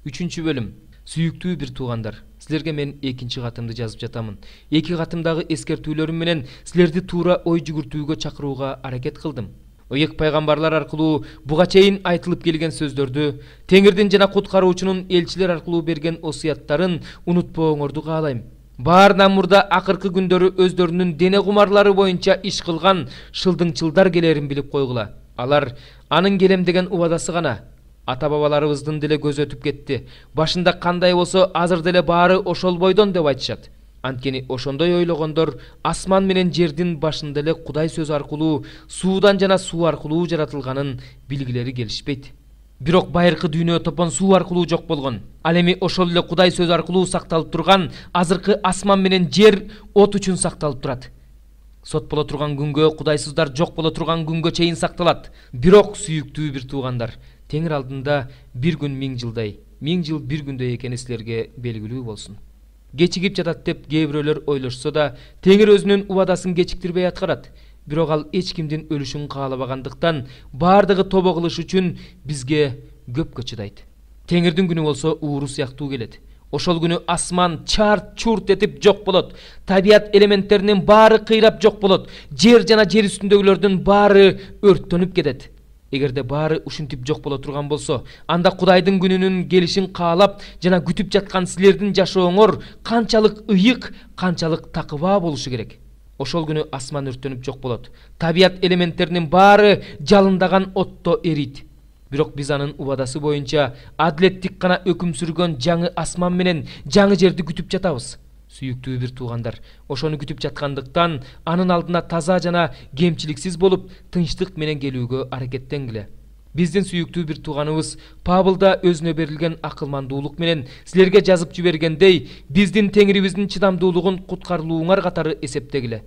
Үчүнчү бөлүм. Сүйүктүү бир туугандар. Силерге мен экинчи катымды жазып жатамын. Эки катымдагы эскертүүлөрүм менен силерди туура ой жүгүртүүгө чакырууга аракет кылдым. Ыйык пайгамбарлар аркылуу буга чейин айтылып келген сөздөрдү, Теңирдин жана куткаруучунун элчилер аркылуу берген осуяттарын унутпооңорду каалайм. Баарынан мурда акыркы күндөрү өздөрүнүн дене кумарлары боюнча иш кылган шылдыңчылдар келерин билип койгула. Алар анын келем деген убадасы гана. Ата-бабаларыбыздын деле көзү өтүп кетти. Башында кандай болсо, азыр деле баары ошол бойдон деп айтышат. Анткени ошондой ойлогондор асман менен жердин башында эле Кудай сөзү аркылуу, суудан жана суу аркылуу жаратылганын билгилери келишпейт. Бирок байыркы дүйнө топон суу аркылуу жок болгон. Ал эми ошол эле Кудай сөзү аркылуу сакталып турган азыркы асман менен жер от үчүн сакталып турат. Сот боло турган күнгө, кудайсыздар жок боло турган күнгө чейин сакталат. Бирок сүйүктүү бир туугандар, Теңир алдында бир күн 1000 жылдай, 1000 жыл бир күндөй экени силерге белгилүү болсун. Кечигип жатат деп кээ бирөөлөр ойлошсо да, Теңир өзүнүн убадасын кечиктирбей аткарат. Бирок ал эч кимдин өлүшүн каалабагандыктан баардыгы тобо кылыш үчүн бизге көпкө чыдайт. Теңирдин күнү болсо ууру сыяктуу келет. Ошол күнү асман чарт-чурт этип жок болот. Табият элементтеринин баары кыйрап жок болот. Жер жана жер үстүндөгүлөрдүн баары өрттөнүп кетет. Эгерде баары ушинтип жок боло турган болсо, анда Кудайдын күнүнүн келишин каалап жана күтүп жаткан силердин жашооңор канчалык ыйык, канчалык такыба болушу керек. Ошол күнү асман өрттөнүп жок болот. Табият элементтеринин баары жалындаган отто эрийт. Бирок биз анын убадасы боюнча адилеттик гана өкүм сүргөн жаңы асман менен жаңы жерди күтүп жатабыз. Сүйүктүү бир туугандар, ошону күтүп жаткандыктан анын алдына таза жана кемчиликсиз болуп, тынчтык менен келүүгө аракеттенгиле. Биздин сүйүктүү бир тууганыбыз Павыл да өзүнө берилген акылмандуулук менен силерге жазып жибергендей, биздин Теңирибиздин чыдамдуулугун куткарылууңар катары эсептегиле.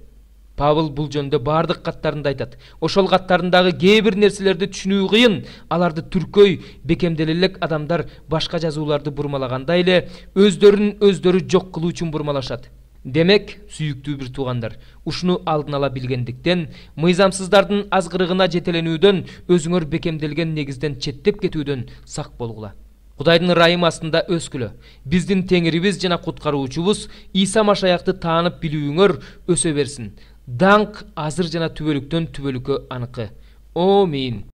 Павыл бул жөндө бардык каттарында айтат. Ошол каттарындагы кээ бир нерселерди түшүнүү кыйын, аларды түркөй, бекемделе элек адамдар башка жазууларды бурмалагандай эле өздөрүн жок кылуу үчүн бурмалашат. Демек, сүйүктүү бир туугандар, ушуну алдын ала билгендиктен, мыйзамсыздардын азгырыгына жетеленүүдөн, өзүңөр бекемделген негизден четтеп кетүүдөн сак болгула. Кудайдын ырайымы астында өскүлө. Биздин Теңирибиз жана куткаруучубуз Иса Машаякты таанып билүүңөр өсө берсин. Даңк азыр жана түбөлүктөн түбөлүккө аныкы. Амин.